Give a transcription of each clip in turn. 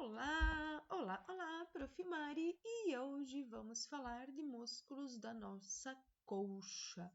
Olá, olá, olá, Prof. Mari, e hoje vamos falar de músculos da nossa coxa,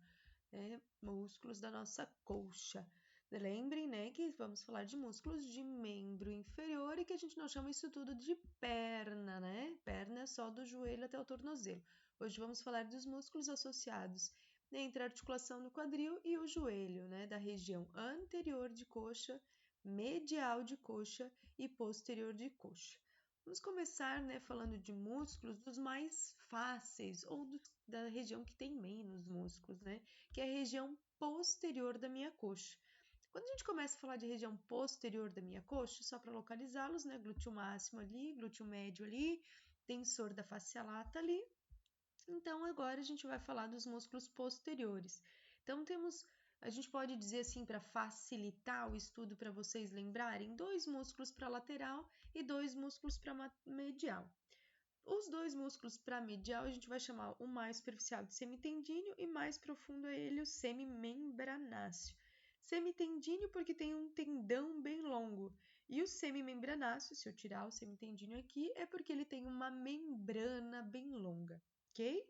músculos da nossa coxa. Lembrem, que vamos falar de músculos de membro inferior e que a gente não chama isso tudo de perna, Perna é só do joelho até o tornozelo. Hoje vamos falar dos músculos associados entre a articulação do quadril e o joelho, da região anterior de coxa, medial de coxa e posterior de coxa. Vamos começar, falando de músculos dos mais fáceis ou da região que tem menos músculos, que é a região posterior da minha coxa. Quando a gente começa a falar de região posterior da minha coxa, só para localizá-los, glúteo máximo ali, glúteo médio ali, tensor da face lata ali. Então, agora a gente vai falar dos músculos posteriores. Então, a gente pode dizer assim, para facilitar o estudo para vocês lembrarem, 2 músculos para lateral e 2 músculos para medial. Os 2 músculos para medial a gente vai chamar o mais superficial de semitendíneo e mais profundo é ele o semimembranáceo. Semitendíneo porque tem um tendão bem longo e o semimembranáceo, se eu tirar o semitendíneo aqui, é porque ele tem uma membrana bem longa, ok?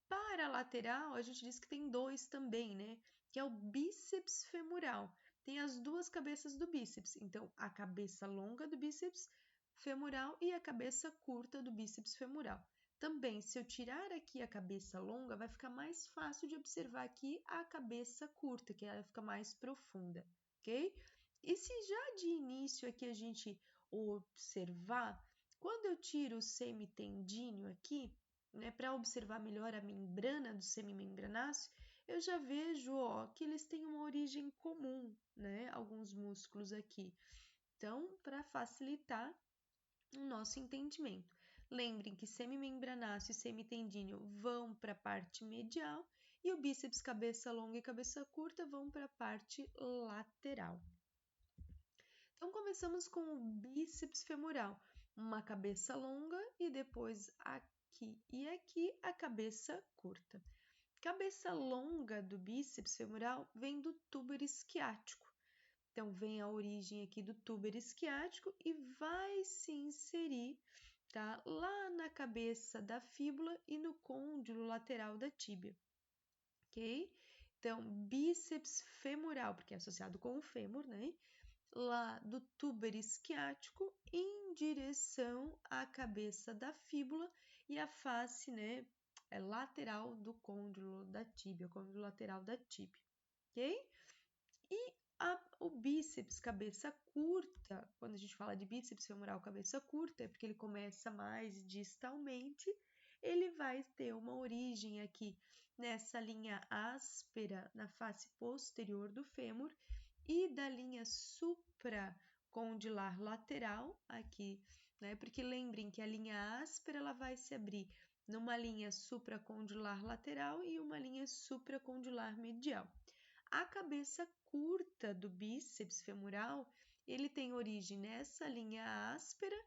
Para a lateral, a gente diz que tem 2 também, que é o bíceps femoral. Tem as 2 cabeças do bíceps, então a cabeça longa do bíceps femoral e a cabeça curta do bíceps femoral. Também, se eu tirar aqui a cabeça longa, vai ficar mais fácil de observar aqui a cabeça curta, que ela fica mais profunda, ok? E se já de início aqui a gente observar, quando eu tiro o semitendíneo aqui, para observar melhor a membrana do semimembranáceo, eu já vejo que eles têm uma origem comum, alguns músculos aqui. Então, para facilitar o nosso entendimento. Lembrem que semimembranáceo e semitendíneo vão para a parte medial e o bíceps cabeça longa e cabeça curta vão para a parte lateral. Então, começamos com o bíceps femoral, uma cabeça longa e depois aqui e aqui a cabeça curta. Cabeça longa do bíceps femoral vem do túber isquiático. Então, vem a origem aqui do túber isquiático e vai se inserir, lá na cabeça da fíbula e no côndilo lateral da tíbia, ok? Então, bíceps femoral, porque é associado com o fêmur, lá do túber isquiático em direção à cabeça da fíbula e a face, é lateral do côndilo da tíbia, côndilo lateral da tíbia, ok? E o bíceps cabeça curta, quando a gente fala de bíceps femoral cabeça curta, é porque ele começa mais distalmente, ele vai ter uma origem aqui nessa linha áspera na face posterior do fêmur e da linha supracondilar lateral aqui, porque lembrem que a linha áspera ela vai se abrir numa linha supracondilar lateral e uma linha supracondilar medial. A cabeça curta do bíceps femoral, ele tem origem nessa linha áspera,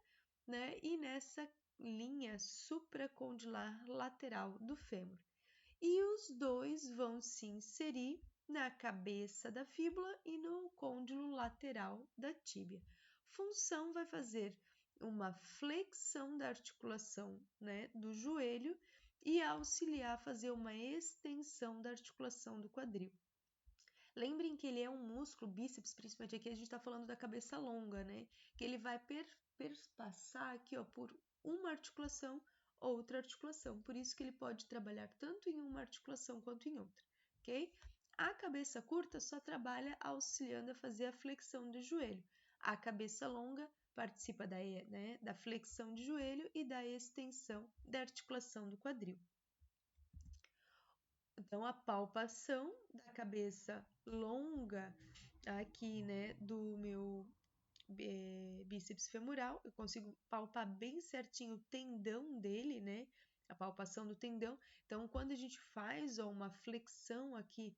e nessa linha supracondilar lateral do fêmur. E os 2 vão se inserir na cabeça da fíbula e no côndilo lateral da tíbia. Função vai fazer uma flexão da articulação, do joelho e auxiliar a fazer uma extensão da articulação do quadril. Lembrem que ele é um músculo, bíceps, principalmente aqui a gente está falando da cabeça longa, que ele vai perpassar aqui, por uma articulação, outra articulação. Por isso que ele pode trabalhar tanto em uma articulação quanto em outra, ok? A cabeça curta só trabalha auxiliando a fazer a flexão do joelho. A cabeça longa participa da flexão de joelho e da extensão da articulação do quadril. Então, a palpação da cabeça longa aqui, do meu bíceps femoral, eu consigo palpar bem certinho o tendão dele, a palpação do tendão. Então, quando a gente faz uma flexão aqui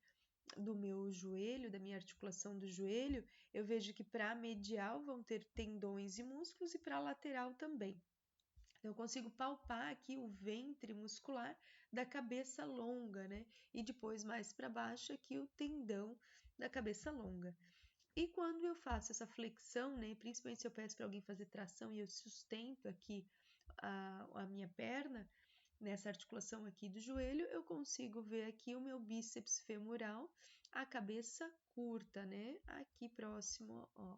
do meu joelho, da minha articulação do joelho, eu vejo que para a medial vão ter tendões e músculos e para a lateral também. Então, eu consigo palpar aqui o ventre muscular da cabeça longa, e depois mais para baixo aqui o tendão da cabeça longa. E quando eu faço essa flexão, né, principalmente se eu peço para alguém fazer tração e eu sustento aqui a minha perna, nessa articulação aqui do joelho, eu consigo ver aqui o meu bíceps femoral, a cabeça curta, né, aqui próximo, ó,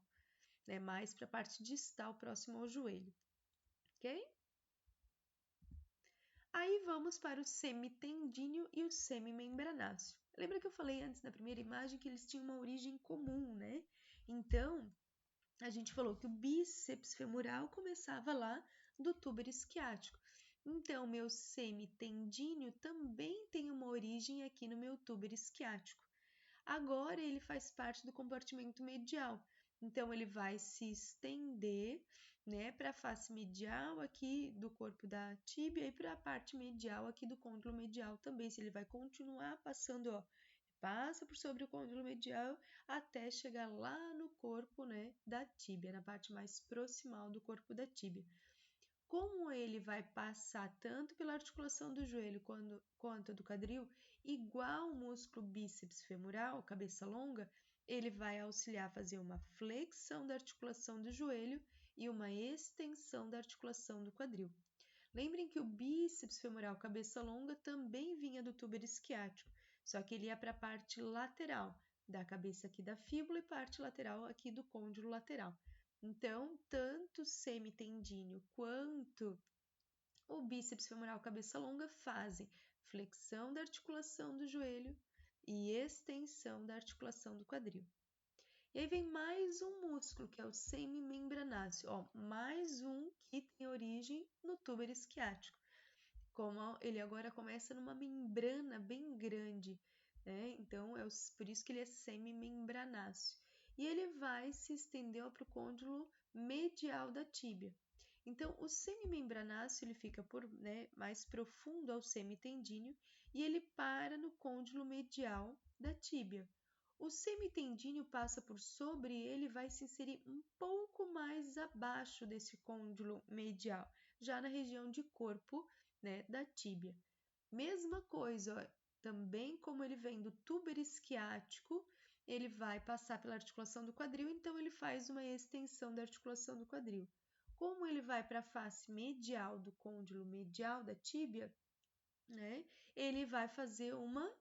né, mais para a parte distal, próximo ao joelho, ok? Aí vamos para o semitendíneo e o semimembranáceo. Lembra que eu falei antes na primeira imagem que eles tinham uma origem comum, né? Então, a gente falou que o bíceps femoral começava lá do túber isquiático. Então, meu semitendíneo também tem uma origem aqui no meu túber isquiático. Agora ele faz parte do compartimento medial. Então, ele vai se estender, né, para a face medial aqui do corpo da tíbia e para a parte medial aqui do côndilo medial também. Se ele vai continuar passando, ó, passa por sobre o côndilo medial até chegar lá no corpo, né, da tíbia, na parte mais proximal do corpo da tíbia. Como ele vai passar tanto pela articulação do joelho quanto do quadril, igual o músculo bíceps femoral, cabeça longa, ele vai auxiliar a fazer uma flexão da articulação do joelho e uma extensão da articulação do quadril. Lembrem que o bíceps femoral cabeça longa também vinha do túber isquiático, só que ele ia para a parte lateral da cabeça aqui da fíbula e parte lateral aqui do côndilo lateral. Então, tanto o semitendíneo quanto o bíceps femoral cabeça longa fazem flexão da articulação do joelho e extensão da articulação do quadril. E aí vem mais um músculo, que é o semimembranáceo, ó, mais um que tem origem no túber isquiático. Como ele agora começa numa membrana bem grande, né? Então, por isso que ele é semimembranáceo. E ele vai se estender para o côndilo medial da tíbia. Então, o semimembranáceo ele fica mais profundo ao semitendíneo e ele para no côndilo medial da tíbia. O semitendíneo passa por sobre ele e vai se inserir um pouco mais abaixo desse côndilo medial, já na região de corpo, né, da tíbia. Mesma coisa, ó, também como ele vem do túber isquiático, ele vai passar pela articulação do quadril, então ele faz uma extensão da articulação do quadril. Como ele vai para a face medial do côndilo medial da tíbia, né, ele vai fazer uma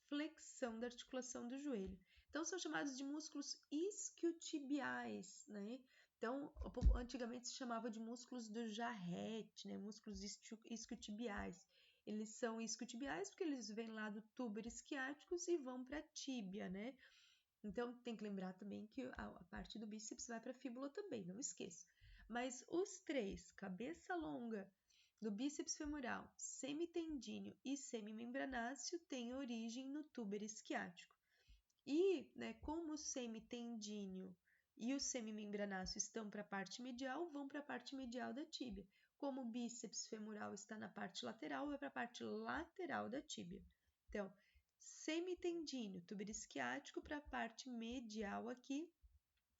flexão da articulação do joelho. Então, são chamados de músculos isquiotibiais, né? Então, antigamente se chamava de músculos do jarrete, né? Músculos isquiotibiais. Eles são isquiotibiais porque eles vêm lá do túber isquiáticos e vão para a tíbia, né? Então, tem que lembrar também que a parte do bíceps vai para a fíbula também, não esqueça. Mas os três, cabeça longa, do bíceps femoral, semitendíneo e semimembranáceo, têm origem no túber isquiático. E, né, como o semitendíneo e o semimembranáceo estão para a parte medial, vão para a parte medial da tíbia. Como o bíceps femoral está na parte lateral, vai para a parte lateral da tíbia. Então, semitendíneo, túber isquiático para a parte medial aqui,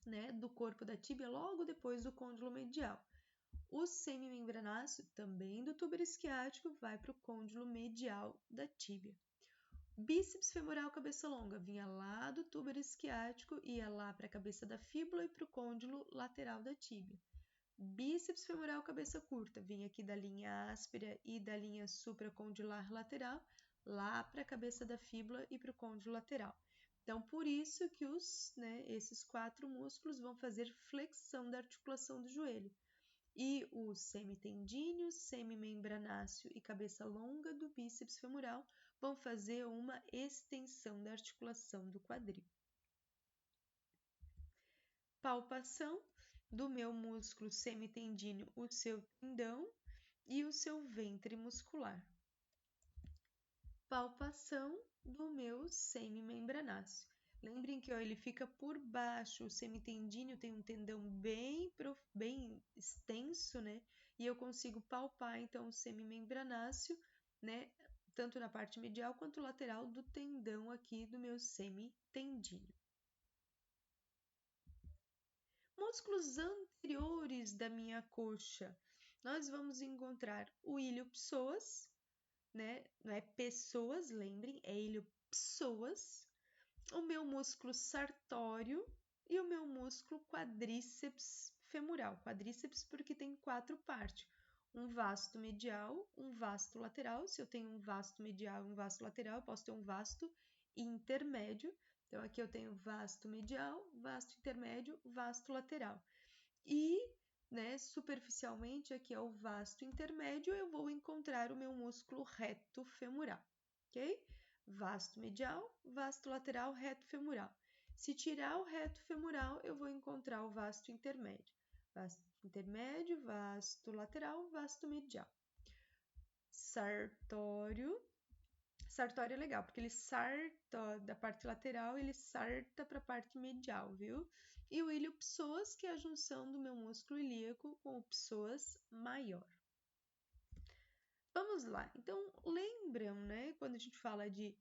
né, do corpo da tíbia, logo depois do côndilo medial. O semimembranáceo, também do túber isquiático, vai para o côndilo medial da tíbia. Bíceps femoral cabeça longa vinha lá do túber isquiático, ia lá para a cabeça da fíbula e para o côndilo lateral da tíbia. Bíceps femoral cabeça curta vinha aqui da linha áspera e da linha supracondilar lateral, lá para a cabeça da fíbula e para o côndilo lateral. Então, por isso que esses quatro músculos vão fazer flexão da articulação do joelho. E o semitendíneo, semimembranáceo e cabeça longa do bíceps femoral vão fazer uma extensão da articulação do quadril. Palpação do meu músculo semitendíneo, o seu tendão e o seu ventre muscular. Palpação do meu semimembranáceo. Lembrem que ele fica por baixo, o semitendíneo tem um tendão bem extenso, né? E eu consigo palpar, então, o semimembranáceo, né? Tanto na parte medial quanto lateral do tendão aqui do meu semitendíneo. Músculos anteriores da minha coxa. Nós vamos encontrar o ilho-psoas, né? Não é pessoas, lembrem, é ilho-psoas. O meu músculo sartório, e o meu músculo quadríceps femoral. Quadríceps porque tem 4 partes. Um vasto medial, um vasto lateral. Se eu tenho um vasto medial e um vasto lateral, eu posso ter um vasto intermédio. Então, aqui eu tenho vasto medial, vasto intermédio, vasto lateral. E, né, superficialmente, aqui é o vasto intermédio, eu vou encontrar o meu músculo reto femoral, ok? Vasto medial, vasto lateral, reto femoral. Se tirar o reto femoral, eu vou encontrar o vasto intermédio. Vasto intermédio, vasto lateral, vasto medial. Sartório. Sartório é legal, porque ele sarta da parte lateral, ele sarta para a parte medial, viu? E o ilho psoas, que é a junção do meu músculo ilíaco com o psoas maior. Vamos lá. Então, lembram, né, quando a gente fala de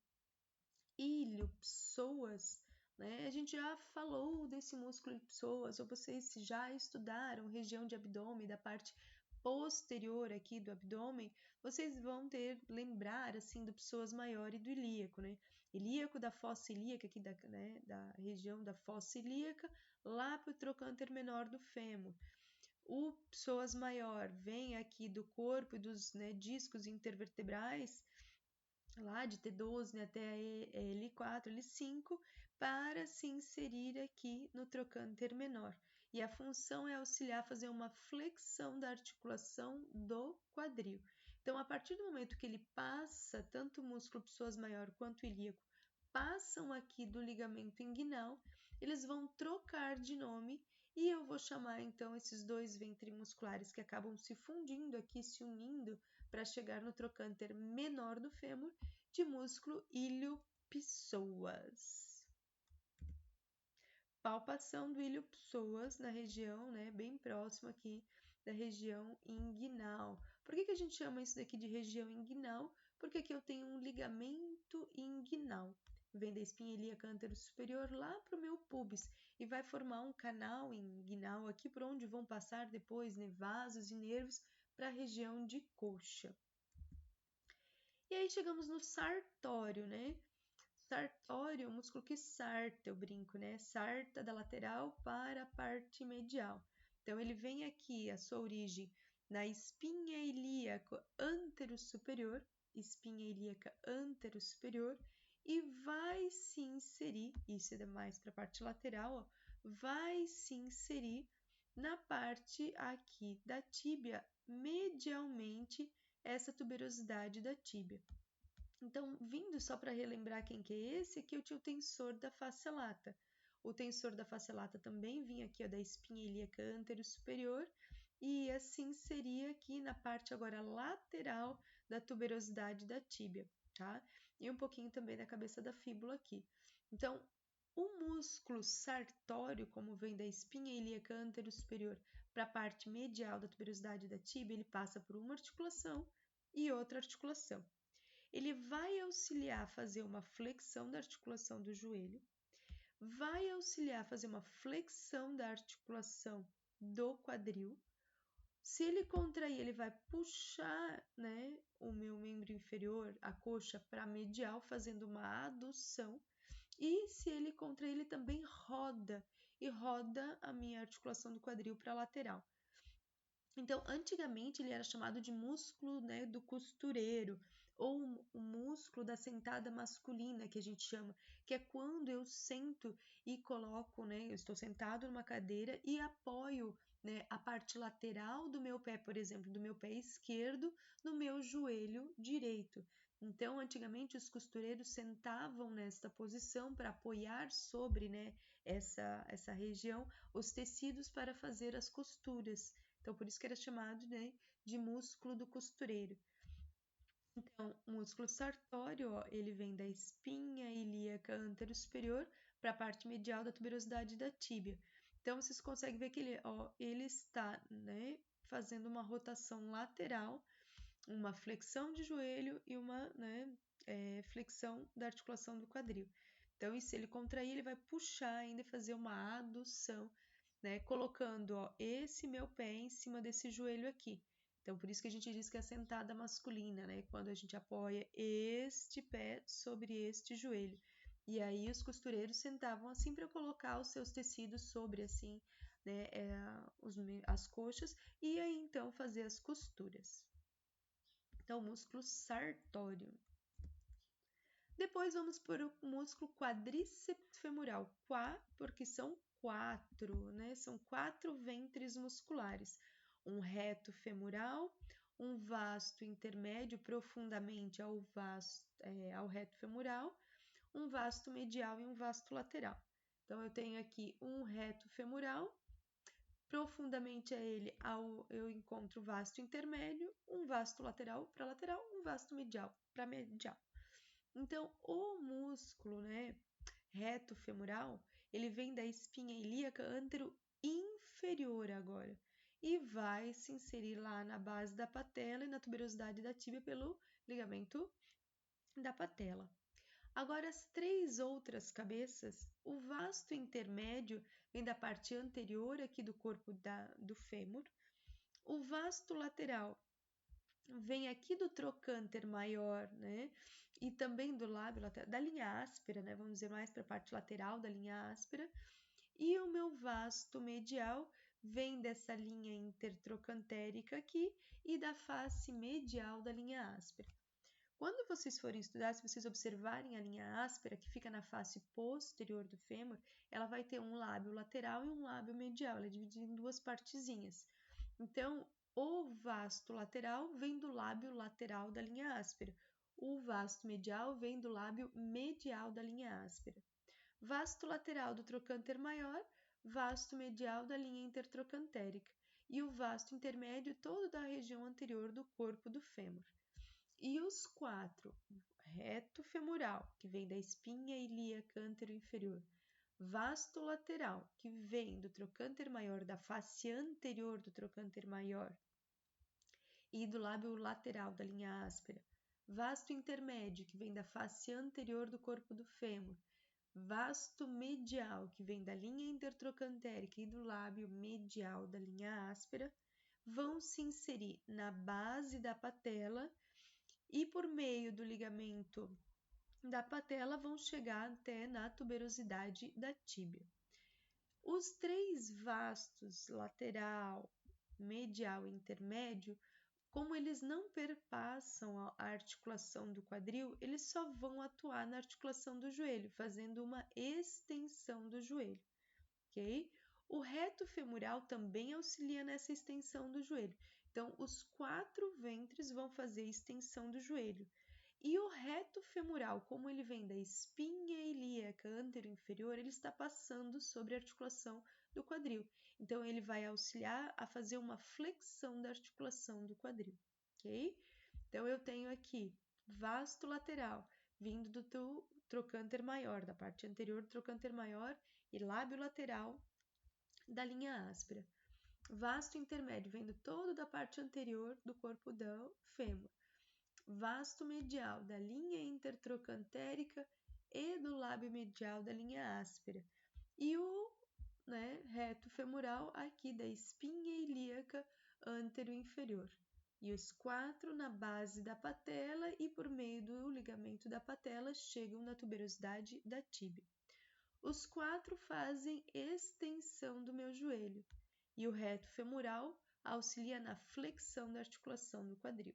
ilho psoas, né, a gente já falou desse músculo psoas, ou vocês já estudaram região de abdômen, da parte posterior aqui do abdômen, vocês vão lembrar assim do psoas maior e do ilíaco, né? Ilíaco da fossa ilíaca, aqui da região da fossa ilíaca, lá para o trocânter menor do fêmur. O psoas maior vem aqui do corpo e dos, né, discos intervertebrais, lá de T12, né, até a L4, L5, para se inserir aqui no trocânter menor. E a função é auxiliar a fazer uma flexão da articulação do quadril. Então, a partir do momento que ele passa, tanto o músculo psoas maior quanto o ilíaco, passam aqui do ligamento inguinal, eles vão trocar de nome e eu vou chamar então esses dois ventrimusculares que acabam se fundindo aqui, se unindo para chegar no trocânter menor do fêmur, de músculo ilho-psoas. Palpação do ilho-psoas na região, né, bem próximo aqui da região inguinal. Por que a gente chama isso daqui de região inguinal? Porque aqui eu tenho um ligamento inguinal. Vem da espinha ilíaca antero-superior lá para o meu pubis e vai formar um canal inguinal aqui por onde vão passar depois, né, vasos e nervos para a região de coxa. E aí chegamos no sartório, né? Sartório, o músculo que sarta, eu brinco, né? Sarta da lateral para a parte medial. Então, ele vem aqui, a sua origem, na espinha ilíaca antero-superior, espinha ilíaca antero-superior, e vai se inserir, isso é mais para a parte lateral, ó, vai se inserir na parte aqui da tíbia, medialmente, essa tuberosidade da tíbia. Então, vindo só para relembrar quem que é esse, aqui eu tinha o tensor da face lata. O tensor da face lata também vinha aqui ó, da espinha ilíaca antero-superior e assim seria aqui na parte agora lateral da tuberosidade da tíbia, tá? E um pouquinho também da cabeça da fíbula aqui. Então, o músculo sartório, como vem da espinha ilíaca antero-superior para a parte medial da tuberosidade da tíbia, ele passa por uma articulação e outra articulação. Ele vai auxiliar a fazer uma flexão da articulação do joelho, vai auxiliar a fazer uma flexão da articulação do quadril. Se ele contrair, ele vai puxar, né, o meu membro inferior, a coxa, para medial, fazendo uma adução. E se ele contrair, ele também roda, e roda a minha articulação do quadril para a lateral. Então, antigamente ele era chamado de músculo, né, do costureiro, ou o músculo da sentada masculina, que a gente chama, que é quando eu sento e coloco, né, eu estou sentado numa cadeira e apoio, né, a parte lateral do meu pé, por exemplo, do meu pé esquerdo, no meu joelho direito. Então, antigamente os costureiros sentavam nesta posição para apoiar sobre, né, essa região os tecidos para fazer as costuras. Então, por isso que era chamado, né, de músculo do costureiro. Então, o músculo sartório, ó, ele vem da espinha ilíaca antero-superior para a parte medial da tuberosidade da tíbia. Então, vocês conseguem ver que ele está, né, fazendo uma rotação lateral, uma flexão de joelho e uma, né, flexão da articulação do quadril. Então, e se ele contrair, ele vai puxar ainda e fazer uma adução, né, colocando ó, esse meu pé em cima desse joelho aqui. Então, por isso que a gente diz que é a sentada masculina, né? Quando a gente apoia este pé sobre este joelho. E aí os costureiros sentavam assim para colocar os seus tecidos sobre assim, né, as coxas e aí então fazer as costuras. Então, músculo sartório. Depois vamos para o músculo quadríceps femoral. Porque são 4, né? São 4 ventres musculares. Um reto femoral, um vasto intermédio profundamente ao reto femoral, um vasto medial e um vasto lateral. Então, eu tenho aqui um reto femoral, profundamente a ele eu encontro o vasto intermédio, um vasto lateral para lateral, um vasto medial para medial. Então, o músculo, né, reto femoral, ele vem da espinha ilíaca antero-inferior agora e vai se inserir lá na base da patela e na tuberosidade da tíbia pelo ligamento da patela. Agora, as 3 outras cabeças, o vasto intermédio vem da parte anterior aqui do corpo do fêmur, o vasto lateral vem aqui do trocânter maior, né? E também do lábio lateral, da linha áspera, né? Vamos dizer mais para a parte lateral da linha áspera. E o meu vasto medial vem dessa linha intertrocantérica aqui e da face medial da linha áspera. Quando vocês forem estudar, se vocês observarem a linha áspera que fica na face posterior do fêmur, ela vai ter um lábio lateral e um lábio medial, ela é dividida em 2 partezinhas. Então, o vasto lateral vem do lábio lateral da linha áspera. O vasto medial vem do lábio medial da linha áspera. Vasto lateral do trocânter maior, vasto medial da linha intertrocantérica. E o vasto intermédio todo da região anterior do corpo do fêmur. E os 4, reto femoral, que vem da espinha ilíaca antero-inferior, vasto lateral, que vem do trocânter maior, da face anterior do trocânter maior e do lábio lateral da linha áspera, vasto intermédio, que vem da face anterior do corpo do fêmur, vasto medial, que vem da linha intertrocantérica e do lábio medial da linha áspera, vão se inserir na base da patela e por meio do ligamento da patela vão chegar até na tuberosidade da tíbia. Os 3 vastos, lateral, medial e intermédio, como eles não perpassam a articulação do quadril, eles só vão atuar na articulação do joelho, fazendo uma extensão do joelho, ok? O reto femoral também auxilia nessa extensão do joelho. Então, os 4 ventres vão fazer extensão do joelho. E o reto femoral, como ele vem da espinha ilíaca antero-inferior, ele está passando sobre a articulação do quadril. Então, ele vai auxiliar a fazer uma flexão da articulação do quadril, ok? Então, eu tenho aqui vasto lateral, vindo do trocânter maior, da parte anterior do trocânter maior, e lábio lateral da linha áspera. Vasto intermédio, vendo todo da parte anterior do corpo do fêmur. Vasto medial, da linha intertrocantérica e do lábio medial da linha áspera. E o reto femoral aqui da espinha ilíaca antero-inferior. E os 4 na base da patela e por meio do ligamento da patela chegam na tuberosidade da tíbia. Os 4 fazem extensão do meu joelho e o reto femoral auxilia na flexão da articulação do quadril.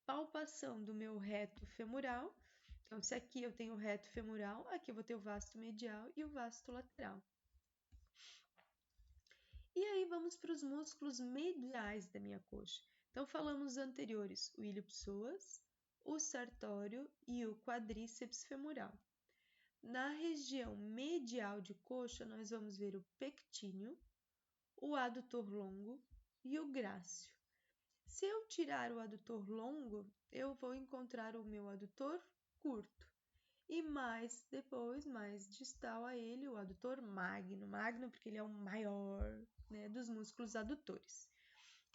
Palpação do meu reto femoral. Então, se aqui eu tenho o reto femoral, aqui eu vou ter o vasto medial e o vasto lateral. E aí vamos para os músculos mediais da minha coxa. Então, falamos anteriores, o ilho-psoas, o sartório e o quadríceps femoral. Na região medial de coxa, nós vamos ver o pectíneo, o adutor longo e o grácil. Se eu tirar o adutor longo, eu vou encontrar o meu adutor curto. E mais distal a ele, o adutor magno. Magno porque ele é o maior, né, dos músculos adutores.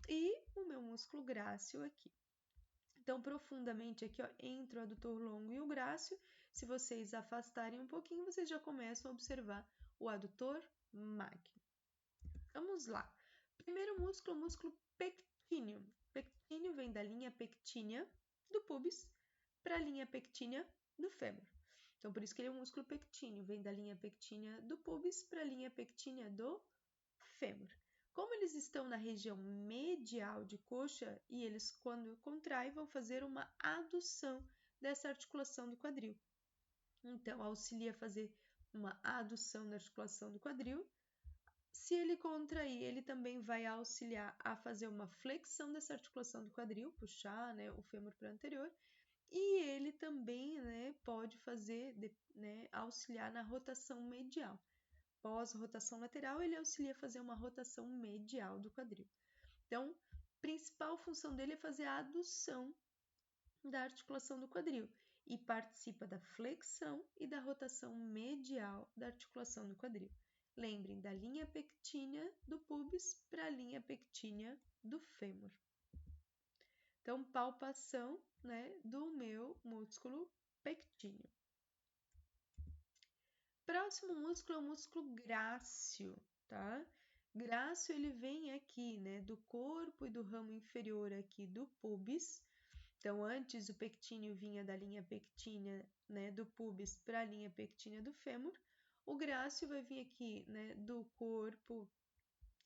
E o meu músculo grácil aqui. Então, profundamente aqui, ó, entre o adutor longo e o grácil, se vocês afastarem um pouquinho, vocês já começam a observar o adutor magno. Vamos lá. Primeiro músculo, o músculo pectíneo. Pectíneo vem da linha pectínea do pubis para a linha pectínea do fêmur. Então, por isso que ele é um músculo pectíneo, vem da linha pectínea do pubis para a linha pectínea do fêmur. Como eles estão na região medial de coxa e eles, quando contraem, vão fazer uma adução dessa articulação do quadril. Então, auxilia a fazer uma adução da articulação do quadril. Se ele contrair, ele também vai auxiliar a fazer uma flexão dessa articulação do quadril, puxar, né, o fêmur para o anterior. E ele também, né, pode fazer, né, auxiliar na rotação medial. Pós rotação lateral, ele auxilia a fazer uma rotação medial do quadril. Então, a principal função dele é fazer a adução da articulação do quadril e participa da flexão e da rotação medial da articulação do quadril. Lembrem da linha pectínea do pubis para a linha pectínea do fêmur. Então, palpação, né, do meu músculo pectíneo. Próximo músculo é o músculo grácil, tá? Grácil, ele vem aqui, né, do corpo e do ramo inferior aqui do pubis. Então, antes o pectíneo vinha da linha pectínea, né, do pubis para a linha pectínea do fêmur. O grácil vai vir aqui, né, do corpo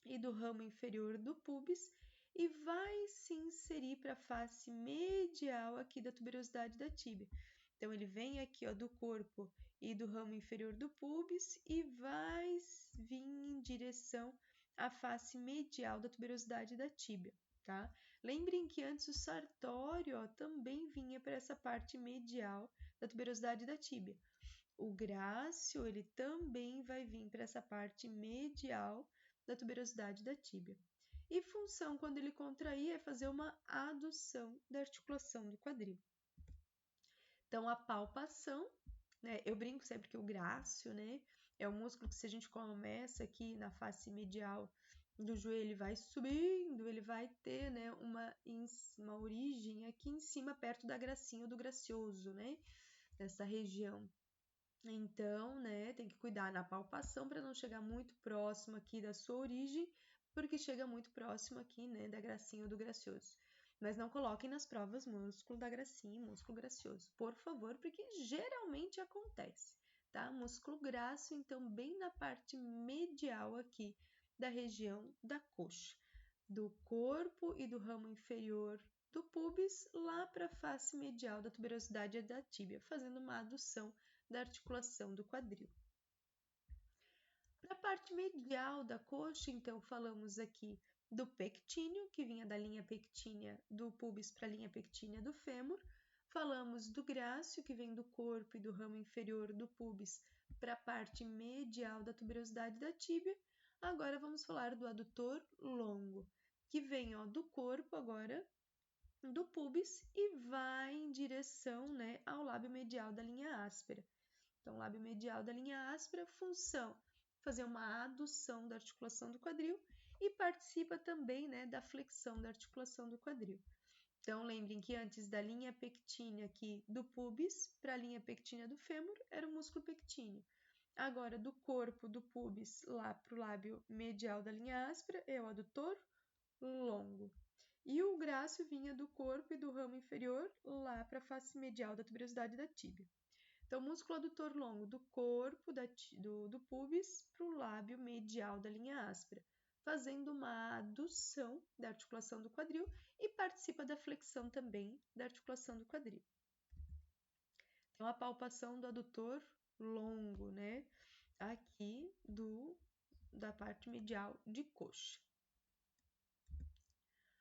e do ramo inferior do pubis e vai se inserir para a face medial aqui da tuberosidade da tíbia. Então, ele vem aqui, ó, do corpo e do ramo inferior do pubis e vai vir em direção à face medial da tuberosidade da tíbia, tá? Lembrem que antes o sartório, ó, também vinha para essa parte medial da tuberosidade da tíbia. O grácil, ele também vai vir para essa parte medial da tuberosidade da tíbia. E função, quando ele contrair, é fazer uma adução da articulação do quadril. Então, a palpação, né? Eu brinco sempre que o grácil, né? É um músculo que, se a gente começa aqui na face medial do joelho, ele vai subindo, ele vai ter, né, uma origem aqui em cima, perto da gracinha ou do gracioso, né? Nessa região. Então, né, tem que cuidar na palpação para não chegar muito próximo aqui da sua origem, porque chega muito próximo aqui, né, da gracinha ou do gracioso. Mas não coloquem nas provas músculo da gracinha e músculo gracioso, por favor, porque geralmente acontece, tá? Músculo grácil, então, bem na parte medial aqui da região da coxa, do corpo e do ramo inferior do pubis, lá para a face medial da tuberosidade da tíbia, fazendo uma adução da articulação do quadril. Na parte medial da coxa, então, falamos aqui do pectíneo, que vinha da linha pectínea do pubis para a linha pectínea do fêmur. Falamos do grácil, que vem do corpo e do ramo inferior do pubis para a parte medial da tuberosidade da tíbia. Agora vamos falar do adutor longo, que vem, ó, do corpo agora, do pubis, e vai em direção, né, ao lábio medial da linha áspera. Então, lábio medial da linha áspera, função, fazer uma adução da articulação do quadril e participa também, né, da flexão da articulação do quadril. Então, lembrem que antes da linha pectínea aqui do pubis para a linha pectínea do fêmur era o músculo pectíneo. Agora, do corpo do pubis lá para o lábio medial da linha áspera é o adutor longo. E o grácil vinha do corpo e do ramo inferior lá para a face medial da tuberosidade da tíbia. Então, músculo adutor longo do corpo do pubis para o lábio medial da linha áspera, fazendo uma adução da articulação do quadril e participa da flexão também da articulação do quadril. Então, a palpação do adutor longo, né? Aqui da parte medial de coxa.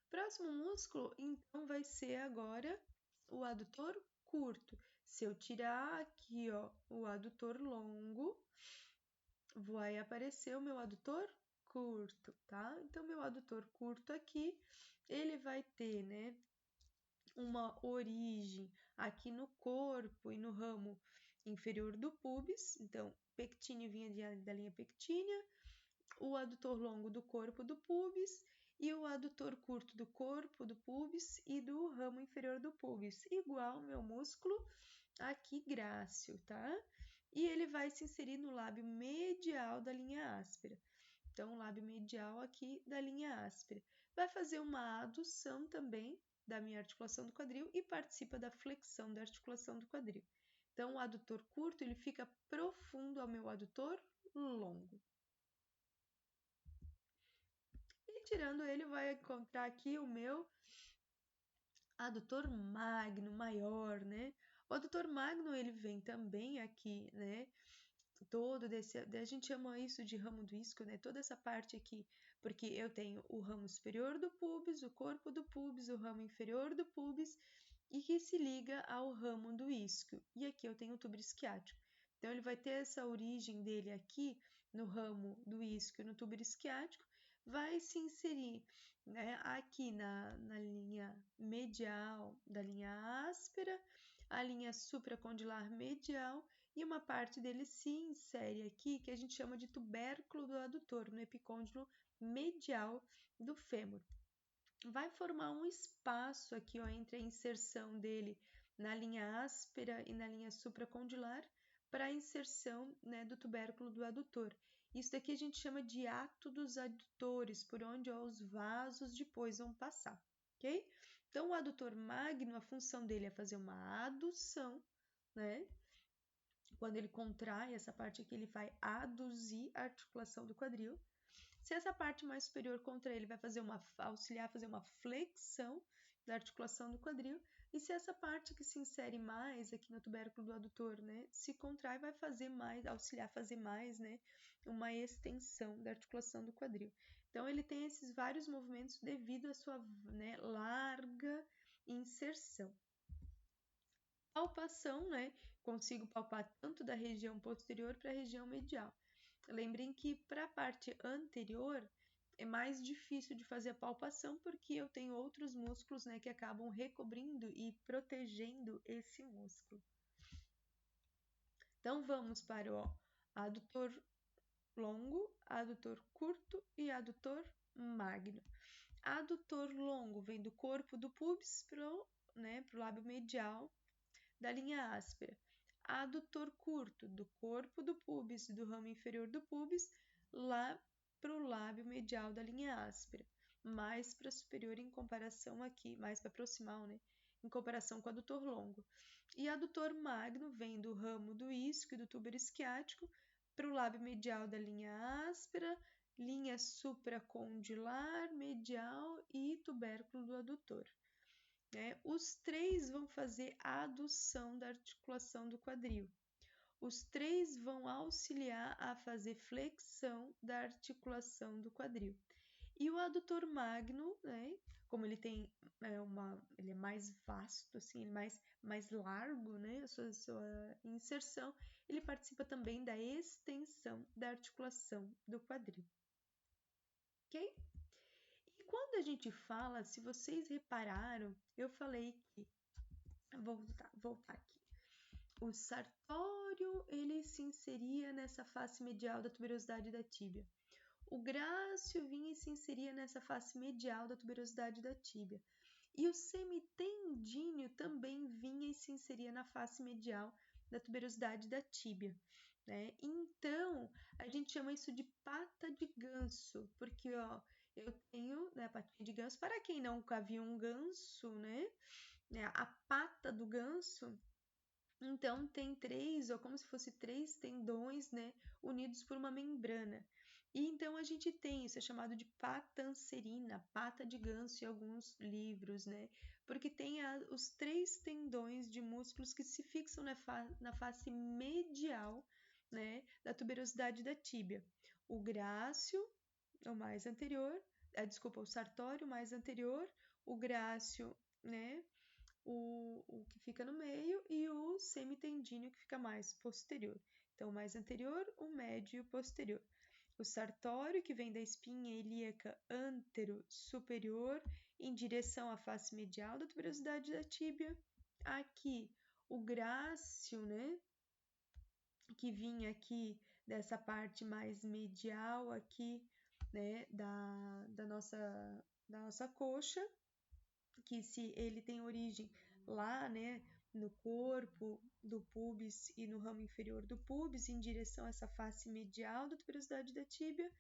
Próximo músculo, então, vai ser agora o adutor curto. Se eu tirar aqui, ó, o adutor longo, vai aparecer o meu adutor curto, tá? Então, meu adutor curto aqui, ele vai ter, né, uma origem aqui no corpo e no ramo inferior do pubis. Então, pectíneo vinha da linha pectínea, o adutor longo do corpo do pubis e o adutor curto do corpo do pubis e do ramo inferior do pubis, igual ao meu músculo aqui grácil, tá? E ele vai se inserir no lábio medial da linha áspera. Então, o lábio medial aqui da linha áspera. Vai fazer uma adução também da minha articulação do quadril e participa da flexão da articulação do quadril. Então, o adutor curto, ele fica profundo ao meu adutor longo. E tirando ele, vai encontrar aqui o meu adutor magno, maior, né? O adutor magno, ele vem também aqui, né? Todo desse, a gente chama isso de ramo do isquio, né? Toda essa parte aqui, porque eu tenho o ramo superior do pubis, o corpo do pubis, o ramo inferior do pubis, e que se liga ao ramo do isquio. E aqui eu tenho o tubo isquiático. Então, ele vai ter essa origem dele aqui no ramo do isquio, no tubo isquiático, vai se inserir, né, aqui na linha medial da linha áspera, a linha supracondilar medial, e uma parte dele se insere aqui, que a gente chama de tubérculo do adutor, no epicôndilo medial do fêmur. Vai formar um espaço aqui, ó, entre a inserção dele na linha áspera e na linha supracondilar para a inserção, né, do tubérculo do adutor. Isso daqui a gente chama de ato dos adutores, por onde, ó, os vasos depois vão passar, ok? Então, o adutor magno, a função dele é fazer uma adução, né? Quando ele contrai essa parte aqui, ele vai aduzir a articulação do quadril. Se essa parte mais superior contrair, ele vai auxiliar a fazer uma flexão da articulação do quadril. E se essa parte que se insere mais aqui no tubérculo do adutor, né, se contrai, vai fazer mais, auxiliar a fazer mais, né, uma extensão da articulação do quadril. Então, ele tem esses vários movimentos devido à sua, né, larga inserção. Palpação, né, consigo palpar tanto da região posterior para a região medial. Lembrem que para a parte anterior é mais difícil de fazer a palpação porque eu tenho outros músculos, né, que acabam recobrindo e protegendo esse músculo. Então vamos para o adutor longo, adutor curto e adutor magno. Adutor longo vem do corpo do pubis pro lábio medial da linha áspera. Adutor curto, do corpo do pubis, do ramo inferior do pubis, lá para o lábio medial da linha áspera. Mais para superior em comparação aqui, mais para proximal, né? Em comparação com o adutor longo. E adutor magno vem do ramo do isquio e do tubo isquiático para o lábio medial da linha áspera, linha supracondilar, medial e tubérculo do adutor. Os três vão fazer a adução da articulação do quadril. Os três vão auxiliar a fazer flexão da articulação do quadril. E o adutor magno, né, como ele tem ele é mais vasto, assim, mais largo, né, a sua inserção, ele participa também da extensão da articulação do quadril. Ok? E quando a gente fala, se vocês repararam, eu falei que, voltar aqui, o sartório, ele se inseria nessa face medial da tuberosidade da tíbia. O grácil vinha e se inseria nessa face medial da tuberosidade da tíbia. E o semitendíneo também vinha e se inseria na face medial da tuberosidade da tíbia. Né? Então, a gente chama isso de pata de ganso, porque ó, eu tenho, né, a patinha de ganso. Para quem nunca viu um ganso, né, a pata do ganso, então tem três, ou como se fosse três tendões, né, unidos por uma membrana. E então a gente tem, isso é chamado de patanserina, pata de ganso em alguns livros, né, porque tem os três tendões de músculos que se fixam na face medial, né, da tuberosidade da tíbia. O grácil, o mais anterior, o sartório mais anterior, o grácil, né, o que fica no meio e o semitendíneo que fica mais posterior. Então, o mais anterior, o médio e o posterior. O sartório, que vem da espinha ilíaca antero-superior em direção à face medial da tuberosidade da tíbia. Aqui, o grácil, né, que vinha aqui dessa parte mais medial aqui, né, da nossa coxa, que se ele tem origem lá, né, no corpo do pubis e no ramo inferior do pubis, em direção a essa face medial da tuberosidade da tíbia,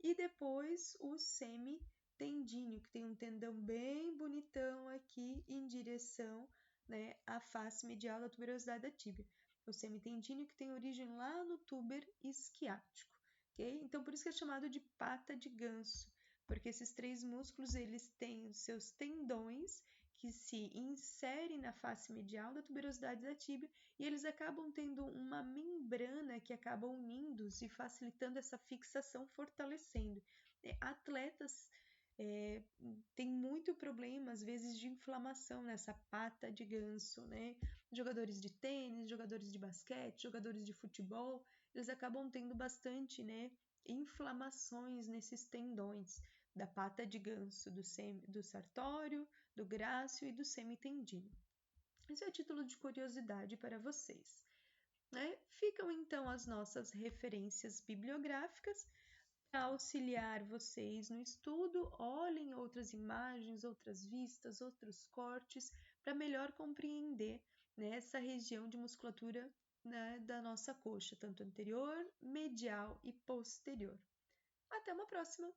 e depois o semitendíneo, que tem um tendão bem bonitão aqui em direção, né, à face medial da tuberosidade da tíbia. o semitendíneo, que tem origem lá no túber isquiático, ok? Então, por isso que é chamado de pata de ganso, porque esses 3 músculos, eles têm os seus tendões que se inserem na face medial da tuberosidade da tíbia e eles acabam tendo uma membrana que acaba unindo-os e facilitando essa fixação, fortalecendo. Atletas têm muito problema, às vezes, de inflamação nessa pata de ganso, né? Jogadores de tênis, jogadores de basquete, jogadores de futebol, eles acabam tendo bastante, né, inflamações nesses tendões da pata de ganso, do sartório, do grácil e do semitendíneo. Esse é o título de curiosidade para vocês. Né? Ficam então as nossas referências bibliográficas para auxiliar vocês no estudo. Olhem outras imagens, outras vistas, outros cortes para melhor compreender, né, essa região de musculatura, né, da nossa coxa, tanto anterior, medial e posterior. Até uma próxima!